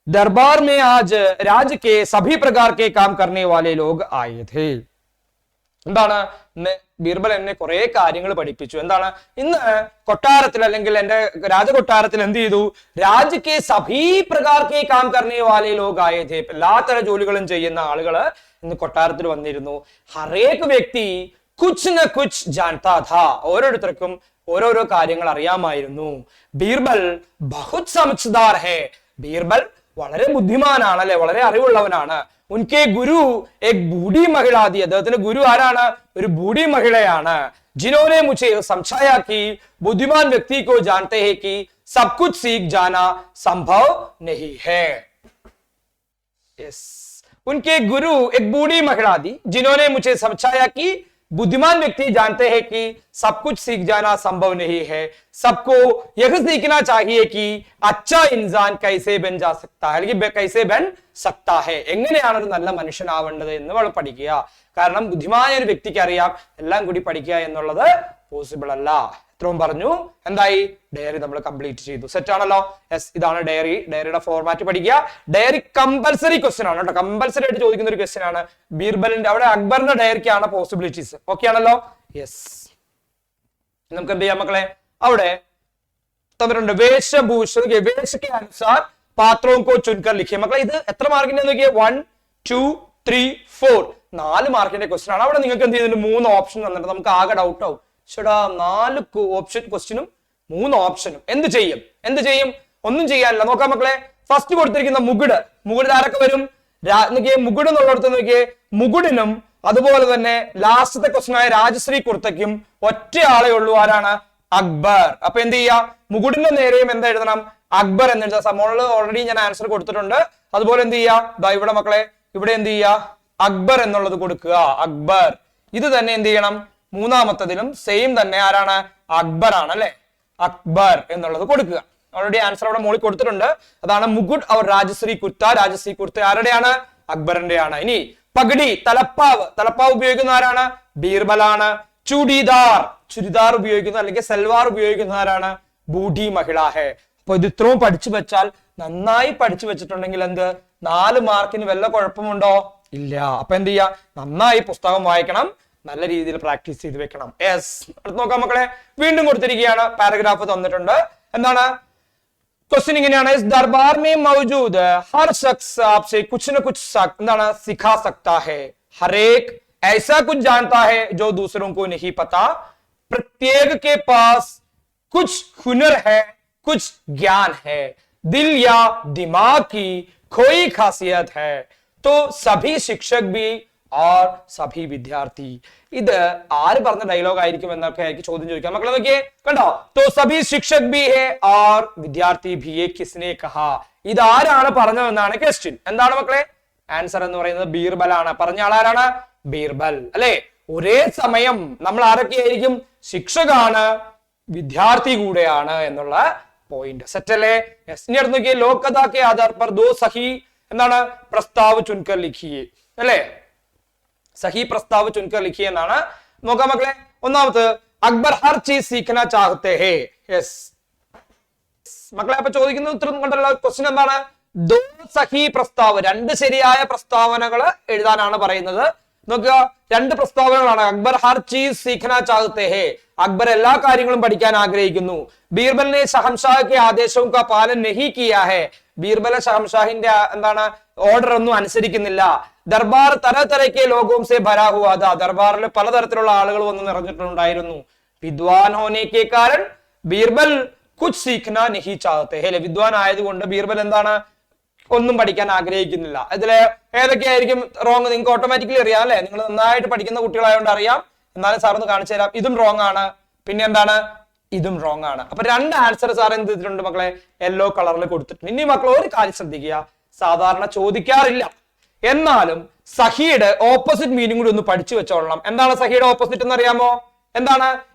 दरबार में आज राज्य के सभी प्रकार के काम करने वाले लोग आए थे. എന്താണ്? ബീർബൽ എന്നെ കുറെ കാര്യങ്ങൾ പഠിപ്പിച്ചു. എന്താണ്? ഇന്ന് കൊട്ടാരത്തിൽ അല്ലെങ്കിൽ എന്റെ രാജകൊട്ടാരത്തിൽ എന്ത് ചെയ്തു? രാജ്യക്കെ സഭീ പ്രകാർക്കെ കാം കർണേ വാലേ ലോഗ് ആയേ ഥേ, എല്ലാത്തരം ജോലികളും ചെയ്യുന്ന ആളുകള് ഇന്ന് കൊട്ടാരത്തിൽ വന്നിരുന്നു. ഹറേക് വ്യക്തി കുച്ച് ന കുച്ച് ജാൻതാ ഥാ, ഓരോരുത്തർക്കും ഓരോരോ കാര്യങ്ങൾ അറിയാമായിരുന്നു. ബീർബൽ ബഹുത് സമജ്ദാർ ഹേ, ബീർബൽ വളരെ ബുദ്ധിമാനാണ് അല്ലെ, വളരെ അറിവുള്ളവനാണ്. ഉൻകെ ഗുരു എക് ബൂഢി മഹിള തി, അദ്ദേഹത്തിന്റെ ഗുരു ആരാണ്? ഒരു ബൂഢി മഹിളയാണ്. ജിനോനെ മുझे समझाया कि बुद्धिमान व्यक्ति को जानते हैं कि सब कुछ सीख जाना संभव नहीं है. यस, उनके गुरु एक बूढ़ी महिला थी जिन्होंने मुझे समझाया कि बुद्धिमान व्यक्ति जानते हैं कि सब कुछ सीख जाना संभव नहीं है, सबको यह सीखना चाहिए कि अच्छा इंसान कैसे बन जा सकता है, അല്ലെങ്കിൽ कैसे बन सकता है, എങ്ങനെയാണ് ഒരു നല്ല മനുഷ്യനാവേണ്ടത് എന്ന് നമ്മൾ പഠിക്കുക. കാരണം ബുദ്ധിമാനായ ഒരു വ്യക്തിക്ക് അറിയാം എല്ലാം കൂടി പഠിക്കുക എന്നുള്ളത് പോസിബിൾ അല്ല. ഇത്രയും പറഞ്ഞു. എന്തായി? ഡയറി നമ്മൾ കംപ്ലീറ്റ് ചെയ്തു. സെറ്റ് ആണല്ലോ? യെസ്, ഇതാണ് ഡയറി. ഡയറിയുടെ ഫോർമാറ്റ് പഠിക്കുക. ഡയറി കമ്പൽസറി ക്വസ്റ്റ്യൻ ആണ് കേട്ടോ, കമ്പൽസറി ആയിട്ട് ചോദിക്കുന്ന ഒരു ക്വസ്റ്റ്യൻ ആണ്. ബീർബലിന്റെ അവിടെ അക്ബറിന്റെ ഡയറിക്കാണ് പോസിബിലിറ്റീസ്. ഓക്കെ ആണല്ലോ? യെസ്, നമുക്ക് എന്ത് ചെയ്യാം മക്കളെ? അവിടെ തന്നിട്ടുണ്ട് വേഷഭൂഷ വേഷക്ക് അനുസാർ പാത്രവും കോ ചുൻകർ ലിഖിയ. മക്കളെ ഇത് എത്ര മാർക്കിന്റെ നോക്കിയേ? 1 2 3 4 4 മാർക്കിന്റെ ക്വസ്റ്റ്യൻ ആണ്. അവിടെ നിങ്ങൾക്ക് എന്ത് ചെയ്തിട്ടുണ്ട്? 3 ഓപ്ഷൻ തന്നിട്ട് നമുക്ക് ആകെ ഡൗട്ട് ആവും. ചേടാ 4 ഓപ്ഷൻ ക്വസ്റ്റ്യനും 3 ഓപ്ഷനും എന്ത് ചെയ്യും? എന്ത് ചെയ്യും? ഒന്നും ചെയ്യാനില്ല. നോക്കാം മക്കളെ. ഫസ്റ്റ് കൊടുത്തിരിക്കുന്ന മുകുട്, മുകുട് ആരൊക്കെ വരും? നോക്കിയേ, മുകുട് എന്നുള്ളിടത്ത് നോക്കിയേ, മുകുടിനും അതുപോലെ തന്നെ ലാസ്റ്റത്തെ ക്വസ്റ്റ്യൻ ആയ രാജശ്രീ കുർത്തയ്ക്കും ഒറ്റ ആളെ ഉള്ളൂ. ആരാണ്? അക്ബർ. അപ്പൊ എന്ത് ചെയ്യാ? മുകുടിന്റെ നേരെയും എന്താ എഴുതണം? അക്ബർ എന്ന് എഴുതാം. സമോളിൽ ഓൾറെഡി ഞാൻ ആൻസർ കൊടുത്തിട്ടുണ്ട്. അതുപോലെ എന്ത് ചെയ്യാ? ദാ ഇവിടെ മക്കളെ, ഇവിടെ എന്ത് ചെയ്യാ? അക്ബർ എന്നുള്ളത് കൊടുക്കുക. അക്ബർ. ഇത് തന്നെ എന്ത് ചെയ്യണം? മൂന്നാമത്തതിലും സെയിം തന്നെ ആരാണ്? അക്ബർ ആണ് അല്ലെ. അക്ബർ എന്നുള്ളത് കൊടുക്കുക. ഓൾറെഡി ആൻസർ അവിടെ മുകളിൽ കൊടുത്തിട്ടുണ്ട്. അതാണ് മുകുട് അവർ രാജശ്രീ കുർത്ത. രാജശ്രീ കുർത്ത ആരുടെയാണ്? അക്ബറിന്റെയാണ്. ഇനി പഗടി, തലപ്പാവ്. തലപ്പാവ് ഉപയോഗിക്കുന്ന ആരാണ്? ബീർബലാണ്. ചുടിദാർ, ചുരിദാർ ഉപയോഗിക്കുന്ന അല്ലെങ്കിൽ സൽവാർ ഉപയോഗിക്കുന്ന ആരാണ്? ബൂഢി മഹിള ഹേ. അപ്പൊ ഇത് ഇത്രയും പഠിച്ചു വെച്ചാൽ, നന്നായി പഠിച്ചു വെച്ചിട്ടുണ്ടെങ്കിൽ എന്ത് 4 മാർക്കിന് വല്ല കുഴപ്പമുണ്ടോ? ഇല്ല. അപ്പൊ എന്ത് ചെയ്യാ? നന്നായി പുസ്തകം വായിക്കണം, നല്ല രീതിയിൽ പ്രാക്ടീസ് ചെയ്ത് വെക്കണം. യെസ്, അടുത്ത് നോക്കാം മക്കളെ. വീണ്ടും കൊടുത്തിരിക്കുകയാണ്, പാരഗ്രാഫ് തന്നിട്ടുണ്ട്. എന്താണ് ക്വസ്റ്റ്യൻ? ഇങ്ങനെയാണ്, ഇസ് ദർബാർ में मौजूद हर शख्स आपसे कुछ न कुछ എന്താണ് सिखा सकता है, हर एक ऐसा कुछ जानता है जो दूसरों को नहीं पता, प्रत्येक के पास कुछ हुनर है, कुछ ज्ञान है, दिल या दिमाग की कोई खासियत है, तो सभी शिक्षक भी और सभी विद्यार्थी. ഇത് ആര് പറഞ്ഞ ഡയലോഗ് ആയിരിക്കും എന്നൊക്കെ ആയിരിക്കും ചോദ്യം ചോദിക്കാം. മക്കളെ നോക്കിയേ, കണ്ടോ? तो सभी शिक्षक भी है और विद्यार्थी भी है, किसने कहा? ഇത് ആരാണ് പറഞ്ഞതെന്നാണ് ക്വസ്റ്റ്യൻ. എന്താണ് മക്കളെ? ആൻസർ എന്ന് പറയുന്നത് ബീർബൽ ആണ്. പറഞ്ഞ ആളാരാണ്? ബീർബൽ അല്ലെ. ഒരേ സമയം നമ്മൾ ആരൊക്കെയായിരിക്കും? ശിക്ഷകാണ്, വിദ്യാർത്ഥി കൂടെയാണ് എന്നുള്ള പോയിന്റ്. സെറ്റ് അല്ലേ? ഇനി അടുത്ത് നോക്കിയേ, ലോകകഥാ കെ ആധാർ पर दो सही എന്താണ് പ്രസ്താവ് ചുൻകർ ലിഖിയേ അല്ലേ. സഹി പ്രസ്താവ് ചുൻകർ ലിഖിയേ എന്നാണ്. നോക്കാം മക്കളെ. ഒന്നാമത് അക്ബർ ഹർ ചീസ് സീഖന ചാഹത്തെ ഹേ. യെസ് മക്കളെ, അപ്പൊ ചോദിക്കുന്ന ഉത്തരം കണ്ടല്ലോ. ക്വസ്റ്റ്യൻ എന്താണ്? ദോ സഹി പ്രസ്താവ്, 2 ശരിയായ പ്രസ്താവനകൾ എഴുതാനാണ് പറയുന്നത്. നോക്കുക, രണ്ട് പ്രസ്താവനകളാണ്. അക്ബർ ഹർ ചീസ് സീഖന ചാഹത്തെ ഹേ, അക്ബർ എല്ലാ കാര്യങ്ങളും പഠിക്കാൻ ആഗ്രഹിക്കുന്നു. ബീർബൽ ने शहंशाह के आदेशों का पालन नहीं किया है, ബീർബൽ ഷഹംഷാഹിന്റെ എന്താണ് ഓർഡർ ഒന്നും അനുസരിക്കുന്നില്ല. ദർബാർ തരതരക്കെ ലോകോം സെ ഭരാ ഹുവാ था, ദർബാറിൽ പലതരത്തിലുള്ള ആളുകൾ വന്ന് നിറഞ്ഞിട്ടുണ്ടായിരുന്നു. വിദ്വാൻ ഹോനെ കെ കാരൺ ബീർബൽ കുച്ച് സീഖന നഹി ചാഹത്തെ ഹേ, വിദ്വാൻ ആയതുകൊണ്ട് ബീർബൽ എന്താണ് ഒന്നും പഠിക്കാൻ ആഗ്രഹിക്കുന്നില്ല. ഇതില് ഏതൊക്കെയായിരിക്കും റോങ് നിങ്ങൾക്ക് ഓട്ടോമാറ്റിക്കലി അറിയാം അല്ലെ, നിങ്ങൾ നന്നായിട്ട് പഠിക്കുന്ന കുട്ടികളായതുകൊണ്ട് അറിയാം. എന്നാലും സാർ ഒന്ന് കാണിച്ചു തരാം. ഇതും റോങ് ആണ്, പിന്നെ എന്താണ് ഇതും റോങ് ആണ്. അപ്പൊ രണ്ട് ആൻസർ സാർ എന്ത് ചെയ്തിട്ടുണ്ട് മക്കളെ, യെല്ലോ കളറിൽ കൊടുത്തിട്ടുണ്ട്. ഇനി മക്കൾ ഒരു കാര്യം ശ്രദ്ധിക്കുക, സാധാരണ ചോദിക്കാറില്ല, എന്നാലും സഹിയുടെ ഓപ്പോസിറ്റ് മീനിങ് കൂടി ഒന്ന് പഠിച്ചു വെച്ചോളണം. എന്താണ് സഹിയുടെ ഓപ്പോസിറ്റ് എന്ന് അറിയാമോ? എന്താണ്?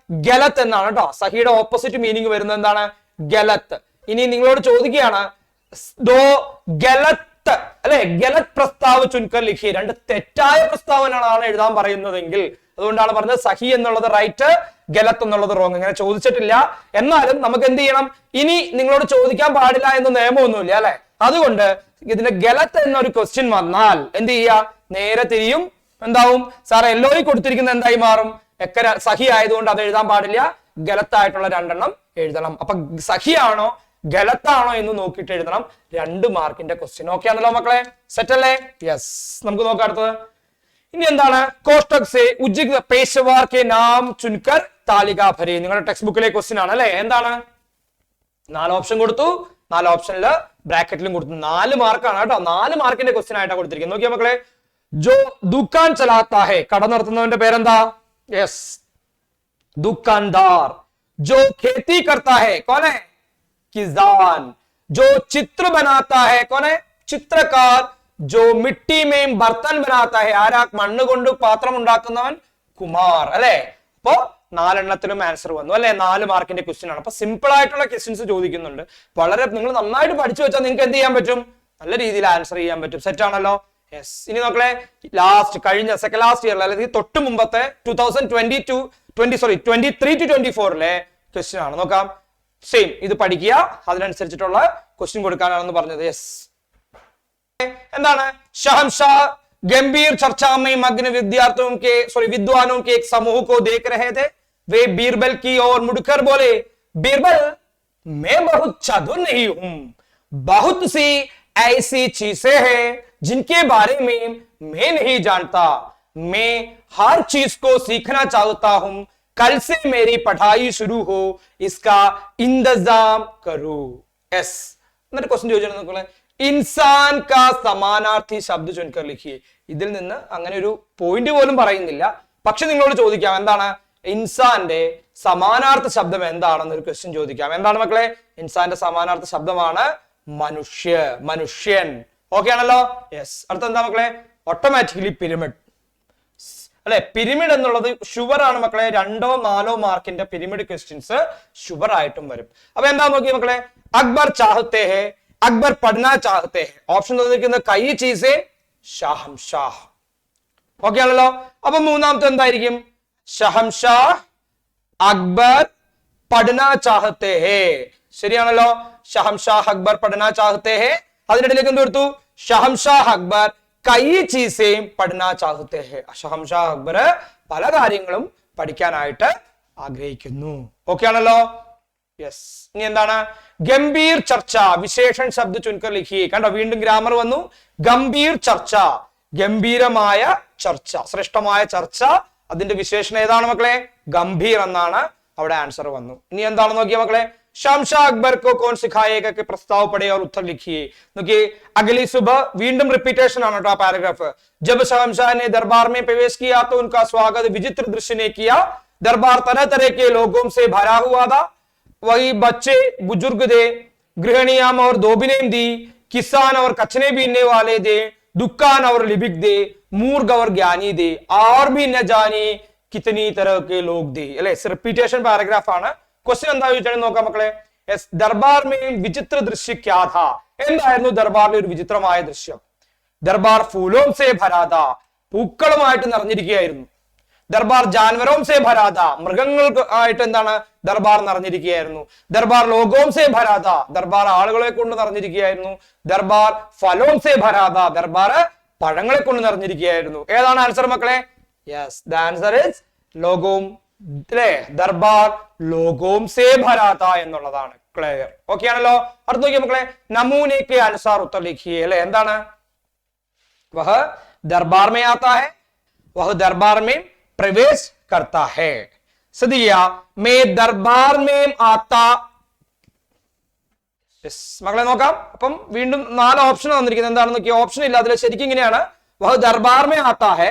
ഗലത്ത് എന്നാണ് കേട്ടോ. സഹിയുടെ ഓപ്പോസിറ്റ് മീനിങ് വരുന്നത് എന്താണ്? ഗലത്ത്. ഇനി നിങ്ങളോട് ചോദിക്കുകയാണ്, ദോ ഗലത്ത് അല്ലെ, ഗലത് പ്രസ്താവ് ചുൻകർ ലിഖി, രണ്ട് തെറ്റായ പ്രസ്താവനകളാണ് എഴുതാൻ പറയുന്നതെങ്കിൽ, അതുകൊണ്ടാണ് പറഞ്ഞത് സഹി എന്നുള്ളത് റൈറ്റ്, ഗലത്ത് എന്നുള്ളത് റോങ്. ഇങ്ങനെ ചോദിച്ചിട്ടില്ല, എന്നാലും നമുക്ക് എന്ത് ചെയ്യണം, ഇനി നിങ്ങളോട് ചോദിക്കാൻ പാടില്ല എന്ന നിയമമൊന്നുമില്ല അല്ലെ. അതുകൊണ്ട് ഇതിന്റെ ഗലത്ത് എന്നൊരു ക്വസ്റ്റ്യൻ വന്നാൽ എന്ത് ചെയ്യുക, നേരെ തിരിയും. എന്താവും സാർ എല്ലോയിൽ കൊടുത്തിരിക്കുന്ന എന്തായി മാറും, എക്കര സഹി ആയതുകൊണ്ട് അത് എഴുതാൻ പാടില്ല, ഗലത്തായിട്ടുള്ള രണ്ടെണ്ണം എഴുതണം. അപ്പൊ സഹിയാണോ ഗലത്താണോ എന്ന് നോക്കിയിട്ട് എഴുതണം. 2 മാർക്കിന്റെ ക്വസ്റ്റ്യൻ. ഓക്കെ ആണല്ലോ മക്കളെ, സെറ്റ് അല്ലേ? യെസ്, നമുക്ക് നോക്കാം അടുത്തത്. ഇനി എന്താണ്? കോഷ്ടക് സെ ഉജ്ജിത് പേശവാർ കെ നാം ചുൻകർ താലിക ഭരി, നിങ്ങളുടെ ടെക്സ്റ്റ് ബുക്കിലെ ക്വസ്റ്റ്യൻ ആണ് അല്ലെ. എന്താണ്? 4 ഓപ്ഷൻ കൊടുത്തു, 4 ഓപ്ഷനില് ബ്രാക്കറ്റിലും കൊടുത്തു. 4 മാർക്കാണ് കേട്ടോ, 4 മാർക്കിന്റെ ക്വസ്റ്റ്യൻ ആയിട്ടാണ് കൊടുത്തിരിക്കുന്നത്. നോക്കിയാ മക്കളെ, ജോ ദുക്കാൻ ചലാത്താ ഹെ, കട നടത്തുന്നവന്റെ പേരെന്താ? യെസ്, ദുക്കാൻദാർ. ജോ ഖേത്തി കർത്താ ഹെ, കോൻ ഹെ? किसान. जो चित्र बनाता है कौन है? चित्रकार. जो मिट्टी में बर्तन बनाता है, ആരാ മണ്ണ് കൊണ്ട് പാത്രം ഉണ്ടാക്കുന്നവൻ? കുമാർ അല്ലെ. അപ്പോ 4 എണ്ണത്തിലും ആൻസർ വന്നു അല്ലെ. 4 മാർക്കിന്റെ ക്വസ്റ്റ്യൻ ആണ്. അപ്പൊ സിമ്പിൾ ആയിട്ടുള്ള ക്വസ്റ്റ്യൻസ് ചോദിക്കുന്നുണ്ട്. വളരെ നിങ്ങൾ നന്നായിട്ട് പഠിച്ചു വെച്ചാൽ നിങ്ങൾക്ക് എന്ത് ചെയ്യാൻ പറ്റും, നല്ല രീതിയിൽ ആൻസർ ചെയ്യാൻ പറ്റും. സെറ്റ് ആണല്ലോ? യെസ്. ഇനി നോക്കളെ, ലാസ്റ്റ് കഴിഞ്ഞ സെക്കൻഡ് ലാസ്റ്റ് ഇയറിൽ അല്ലെങ്കിൽ തൊട്ട് മുമ്പത്തെ 2023 to 24 ക്വസ്റ്റ്യൻ ആണ്. നോക്കാം. സെയിം ഇത് പഠിക്കുക, അതിനനുസരിച്ചിട്ടുള്ള ക്വസ്റ്റ്യൻ കൊടുക്കാനാണെന്ന് പറഞ്ഞത്. യെസ്, എന്താണ്? शहंशाह गंभीर चर्चा में मग्न विद्वानों के एक समूह को देख रहे थे. वे बीरबल की ओर मुड़कर बोले, बीरबल, मैं बहुत चतुर नहीं हूं, बहुत सी ऐसी चीजें हैं जिनके बारे में मैं नहीं जानता. मैं हर चीज को सीखना चाहता हूं. कल से मेरी पढ़ाई शुरू हो, इसका इंतजाम करो. यस, എന്നിട്ട് ക്വസ്റ്റ്യൻ ചോദിച്ചാൽ ഇൻസാൻ കാ സമാനാർത്ഥി ശബ്ദ ചുൻകർ ലിഖിയെ. ഇതിൽ നിന്ന് അങ്ങനെ ഒരു പോയിന്റ് പോലും പറയുന്നില്ല, പക്ഷെ നിങ്ങളോട് ചോദിക്കാം, എന്താണ് ഇൻസാന്റെ സമാനാർത്ഥ ശബ്ദം എന്താണെന്നൊരു ക്വസ്റ്റ്യൻ ചോദിക്കാം. എന്താണ് മക്കളെ? ഇൻസാന്റെ സമാനാർത്ഥ ശബ്ദമാണ് മനുഷ്യൻ. ഓക്കെ ആണല്ലോ? യെസ്. അടുത്ത എന്താ മക്കളെ? ഓട്ടോമാറ്റിക്കലി പിരമിഡ് അല്ലെ. പിരമിഡ് എന്നുള്ളത് ഷുവർ ആണ് മക്കളെ. 2 or 4 മാർക്കിന്റെ പിരമിഡ് ക്വസ്റ്റ്യൻസ് ഷുവർ ആയിട്ടും വരും. അപ്പൊ എന്താ നോക്കിയ മക്കളെ, അക്ബർ ചാഹത്തെ ഹെ, അക്ബർ പഠന ചാഹത്തെ ഹെ. ഓപ്ഷൻ തന്നിരിക്കുന്നത് കൈ ചീസെ ഷഹംഷാഹ്. ഓക്കെ ആണല്ലോ? അപ്പൊ മൂന്നാമത്തെ എന്തായിരിക്കും? ഷഹംഷാഹ് അക്ബർ പഠന ചാഹത്തെ ഹെ. ശരിയാണല്ലോ? ഷഹംഷാഹ് അക്ബർ പഠന ചാഹത്തെ ഹെ. അതിനിടയിലേക്ക് എന്ത് കൊടുത്തു? ഷഹംഷാഹ് അക്ബർ കൈ ചീസേം പഠന ചാഹത്തെ ഹെ. ഷഹംഷാഹ് അക്ബർ പല കാര്യങ്ങളും പഠിക്കാനായിട്ട് ആഗ്രഹിക്കുന്നു. ഓക്കെ ആണല്ലോ? യെസ്. ഇനി എന്താണ്? ഗംഭീർ ചർച്ച വിശേഷൺ ശബ്ദ ചുൻകർ ലിഖി. കണ്ടോ, വീണ്ടും ഗ്രാമർ വന്നു. ഗംഭീർ ചർച്ച, ഗംഭീരമായ ചർച്ച, ശ്രേഷ്ഠമായ ചർച്ച. അതിന്റെ വിശേഷണം ഏതാണ് മക്കളെ? ഗംഭീർ എന്നാണ്. അവിടെ ആൻസർ വന്നു. ഇനി എന്താണെന്ന് നോക്കിയ മക്കളെ, शहंशाह अकबर को कौन सिखाएगा के प्रस्ताव पढ़े और उत्तर लिखिए. देखिए अगली सुबह വീണ്ടും റിപ്പീറ്റേഷൻ ആണ് കേട്ടോ പാരഗ്രാഫ്. जब शहंशाह ने दरबार में प्रवेश किया तो उनका स्वागत विचित्र दृश्य ने किया. दरबार तरह तरह के लोगों से भरा हुआ था. वही बच्चे बुजुर्ग थे, गृहिणियां और धोबिनें दी, किसान और कचने बीनने वाले थे, दुकान और लिबिक दे, मूर्ख और ज्ञानी दे, और भी न जाने कितनी तरह के लोग थे. अല്ലെ, റിപ്പീറ്റേഷൻ പാരഗ്രാഫ് ആണ്. ക്വസ്റ്റ്യൻ എന്താ ചോദിച്ചാൽ നോക്കാം മക്കളെ. ദർബാർ മേ വിചിത്ര ദൃശ്യ ക്യാ ഥാ. എന്തായിരുന്നു ദർബാറിലെ ഒരു വിചിത്രമായ ദൃശ്യം? ദർബാർ ഫൂലോം സേ ഭരാത, പൂക്കളുമായിട്ട് നിറഞ്ഞിരിക്കുകയായിരുന്നു. ദർബാർ ജാൻവരോം സേ ഭരാത, മൃഗങ്ങൾക്കായിട്ട് എന്താണ് ദർബാർ നിറഞ്ഞിരിക്കുകയായിരുന്നു. ദർബാർ ലോകോം സേ ഭരാത, ദർബാർ ആളുകളെ കൊണ്ട് നിറഞ്ഞിരിക്കുകയായിരുന്നു. ദർബാർ ഫലോം സേ ഭരാത, ദർബാർ പഴങ്ങളെ കൊണ്ട് നിറഞ്ഞിരിക്കുകയായിരുന്നു. ഏതാണ് ആൻസർ മക്കളെ? യെസ്, ദ ആൻസർ ഇസ് ലോഗോം. അല്ലേ, ദർബാർ ലോഗോം സേ ഭരാത്ത എന്നുള്ളതാണ്. ക്ലിയർ? ഓക്കെ ആണല്ലോ. അടുത്ത് നോക്കിയ മക്കളെ, നമൂനയ്ക്ക് അനുസാർ ഉത്തർ ലിഖിയേ. അല്ലെ, എന്താണ്? വഹ Darbar may ആതാ high, വഹ Darbar may Pravesh കർത്താ high. ശ്രദ്ധിക്കുക, മേ ദർബാർ മേ ആതാ. മക്കളെ നോക്കാം. അപ്പം വീണ്ടും 4 ഓപ്ഷൻ തന്നിരിക്കുന്നത്. എന്താണെന്ന് നോക്കിയ ഓപ്ഷൻ ഇല്ല, അതിൽ ശരിക്കും ഇങ്ങനെയാണ്, വഹ Darbar may ആതാ high,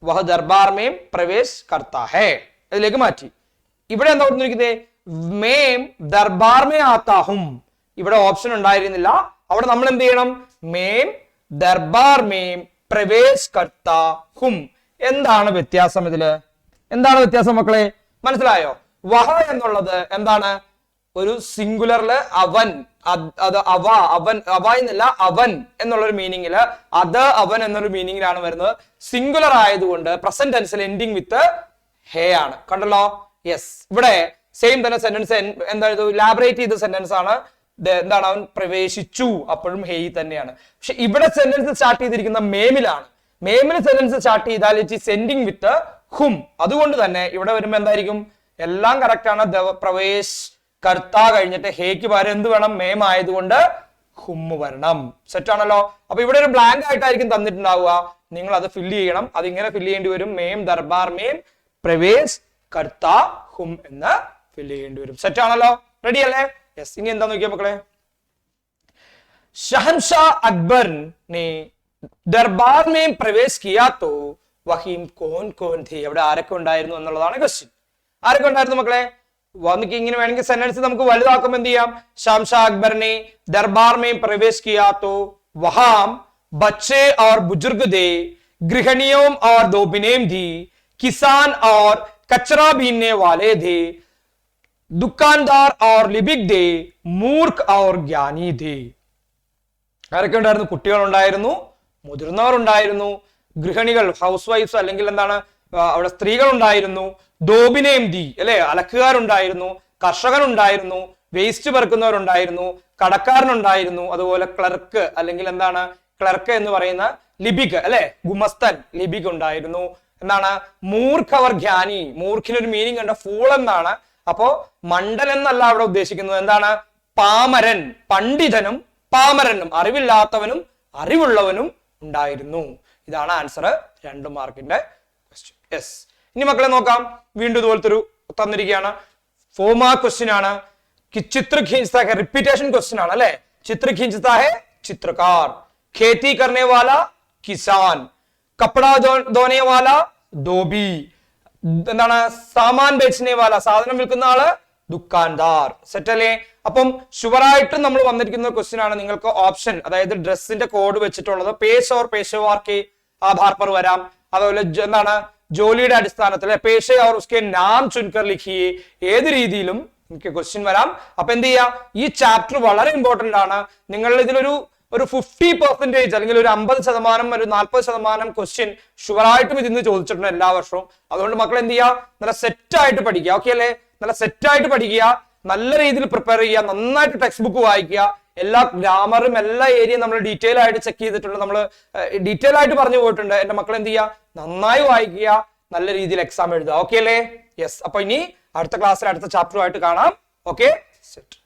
വഹ Darbar may Pravesh കർത്താ high. അതിലേക്ക് മാറ്റി. ഇവിടെ എന്താ പറഞ്ഞിരിക്കുന്നത്? മേം ദർബാർ മേ ആതാ ഹും. ഇവിടെ ഓപ്ഷൻ ഉണ്ടായിരുന്നില്ല. അവിടെ നമ്മൾ എന്ത് ചെയ്യണം? മേം ദർബാർ മേം പ്രവേശ് കർത്താ ഹും. എന്താണ് വ്യത്യാസം ഇതില്? എന്താണ് വ്യത്യാസം മക്കളെ? മനസ്സിലായോ? വഹ എന്നുള്ളത് എന്താണ്? ഒരു സിംഗുലറില് അവൻ, അത് അവ, അവൻ, അവ എന്നല്ല അവൻ എന്നുള്ളൊരു മീനിങ്ങില്, അത് അവൻ എന്നൊരു മീനിങ്ങിലാണ് വരുന്നത്. സിംഗുലർ ആയതുകൊണ്ട് പ്രസന്റ് ടെൻസിൽ എൻഡിങ് വിത്ത് ഹേ ആണ്. കണ്ടല്ലോ? യെസ്. ഇവിടെ സെയിം തന്നെ സെന്റൻസ് എന്തായത് ലാബറേറ്റ് ചെയ്ത സെന്റൻസ് ആണ്. എന്താണ്? അവൻ പ്രവേശിച്ചു, അപ്പോഴും ഹേയ് തന്നെയാണ്. പക്ഷെ ഇവിടെ സെന്റൻസ് സ്റ്റാർട്ട് ചെയ്തിരിക്കുന്ന മേമിലാണ്. മേമിൽ സെന്റൻസ് സ്റ്റാർട്ട് ചെയ്താൽ ഇറ്റ് ഈസ് എൻഡിങ് വിത്ത് ഹും. അതുകൊണ്ട് തന്നെ ഇവിടെ വരുമ്പോ എന്തായിരിക്കും? എല്ലാം കറക്റ്റ് ആണ്. പ്രവേശ് കർത്താ കഴിഞ്ഞിട്ട് ഹേക്ക് പകരം എന്ത് വേണം? മേം ആയതുകൊണ്ട് ഹും വരണം. സെറ്റ് ആണല്ലോ. അപ്പൊ ഇവിടെ ഒരു ബ്ലാങ്ക് ആയിട്ടായിരിക്കും തന്നിട്ടുണ്ടാവുക. നിങ്ങൾ അത് ഫില്ല് ചെയ്യണം. അതിങ്ങനെ ഫില്ല് ചെയ്യേണ്ടി വരും. മേം ദർബാർ മേം പ്രവേശ് കർത്താ ഹും എന്ന് ഫില്ല് ചെയ്യേണ്ടി വരും. സെറ്റ് ആണല്ലോ. റെഡി അല്ലേ? യെസ്. ഇനി എന്താ നോക്കിയാ മക്കളെ, शहनशाह अकबर ने दरबार में प्रवेश किया तो वहीम कौन कौन थे. അവിടെ ആരൊക്കെ ഉണ്ടായിരുന്നു എന്നുള്ളതാണ് ക്വസ്റ്റ്യൻ. ആരൊക്കെ ഉണ്ടായിരുന്നു മക്കളെ? വന്നിക്ക് ഇങ്ങനെ വേണമെങ്കിൽ സെന്റൻസ് നമുക്ക് വലുതാക്കുമ്പോൾ എന്ത് ചെയ്യാം? शहनशाह अकबर ने दरबार में प्रवेश किया तो वहां बच्चे और बुजुर्ग थे, गृहिणियों और दोबिनें थी, किसान और कचरा बीनने वाले थे, दुकानदार और लिबिक थे, मूर्ख और ज्ञानी थे. ആരൊക്കെ ഉണ്ടായിരുന്നു? കുട്ടികൾ ഉണ്ടായിരുന്നു, മുതിർന്നവർ ഉണ്ടായിരുന്നു, ഗൃഹിണികൾ ഹൗസ് വൈഫ്സ് അല്ലെങ്കിൽ എന്താണ് അവിടെ സ്ത്രീകൾ ഉണ്ടായിരുന്നു, ദോബിനേം ദി അല്ലെ അലക്കുകാരുണ്ടായിരുന്നു, കർഷകനുണ്ടായിരുന്നു, വേസ്റ്റ് പെറുക്കുന്നവരുണ്ടായിരുന്നു, കടക്കാരനുണ്ടായിരുന്നു, അതുപോലെ ക്ലർക്ക് അല്ലെങ്കിൽ എന്താണ് ക്ലർക്ക് എന്ന് പറയുന്ന ലിബിക് അല്ലെ ഗുമസ്തൻ ലിബിക് ഉണ്ടായിരുന്നു. എന്താണ്? മൂർഖ് അവർ ജ്ഞാനി. മൂർഖിനൊരു മീനിങ് ഉണ്ട്, ഫൂൾ എന്നാണ്. അപ്പോ മണ്ടൻ എന്നല്ല അവിടെ ഉദ്ദേശിക്കുന്നത്. എന്താണ്? പാമരൻ, പണ്ഡിതനും പാമരനും, അറിവില്ലാത്തവനും അറിവുള്ളവനും ഉണ്ടായിരുന്നു. ഇതാണ് ആൻസർ. 2 മാർക്കിന്റെ ക്വസ്റ്റ്യൻ. യെസ്. ഇനി മക്കളെ നോക്കാം. വീണ്ടും ഇതുപോലത്തെ ഒരു തന്നിരിക്കുകയാണ്. 4 മാർക്ക് ക്വസ്റ്റ്യൻ ആണ്. ചിത്ര खींचता है, റിപ്പീറ്റേഷൻ ക്വസ്റ്റ്യൻ ആണ് അല്ലെ. ചിത്ര खींचता है ചിത്രकार, खेती करने वाला किसान, कपड़ा धोने वाला धोबी, എന്താണ് സാമാൻ ബേച്ചനെ വാല സാധനം വിൽക്കുന്ന ആള് ദുക്കാൻദാർ. സെറ്റ് അല്ലേ? അപ്പം ഷുവറായിട്ടും നമ്മൾ വന്നിരിക്കുന്ന ക്വസ്റ്റ്യൻ ആണ്. നിങ്ങൾക്ക് ഓപ്ഷൻ, അതായത് ഡ്രസ്സിന്റെ കോഡ് വെച്ചിട്ടുള്ളത് പേശ് ഓർ പേശവാർക്ക് ആധാർ पर വരാം. അതുപോലെ എന്താണ് ജോലിയുടെ അടിസ്ഥാനത്തിൽ പേശ ഓർ ഉസ്കെ നാം ചുൻകർ ലിഖിയെ, ഏത് രീതിയിലും നിങ്ങൾക്ക് ക്വസ്റ്റ്യൻ വരാം. അപ്പൊ എന്ത് ചെയ്യാ? ഈ ചാപ്റ്റർ വളരെ ഇമ്പോർട്ടന്റ് ആണ്. നിങ്ങൾ ഇതിലൊരു 50% അല്ലെങ്കിൽ ഒരു 50% ഒരു 40% ക്വസ്റ്റ്യൻ ഷുവറായിട്ടും ഇതിന്ന് ചോദിച്ചിട്ടുണ്ട് എല്ലാ വർഷവും. അതുകൊണ്ട് മക്കൾ എന്ത് ചെയ്യുക? നല്ല സെറ്റ് ആയിട്ട് പഠിക്കുക. ഓക്കെ അല്ലേ? നല്ല സെറ്റ് ആയിട്ട് പഠിക്കുക, നല്ല രീതിയിൽ പ്രിപ്പയർ ചെയ്യുക, നന്നായിട്ട് ടെക്സ്റ്റ് ബുക്ക് വായിക്കുക. എല്ലാ ഗ്രാമറും എല്ലാ ഏരിയയും നമ്മൾ ഡീറ്റെയിൽ ആയിട്ട് ചെക്ക് ചെയ്തിട്ടുണ്ട്. നമ്മൾ ഡീറ്റെയിൽ ആയിട്ട് പറഞ്ഞു പോയിട്ടുണ്ട്. എന്റെ മക്കൾ എന്ത് ചെയ്യുക? നന്നായി വായിക്കുക, നല്ല രീതിയിൽ എക്സാം എഴുതുക. ഓക്കെ അല്ലേ? യെസ്. അപ്പൊ ഇനി അടുത്ത ക്ലാസ്സിൽ അടുത്ത ചാപ്റ്ററുമായിട്ട് കാണാം. Okay, set.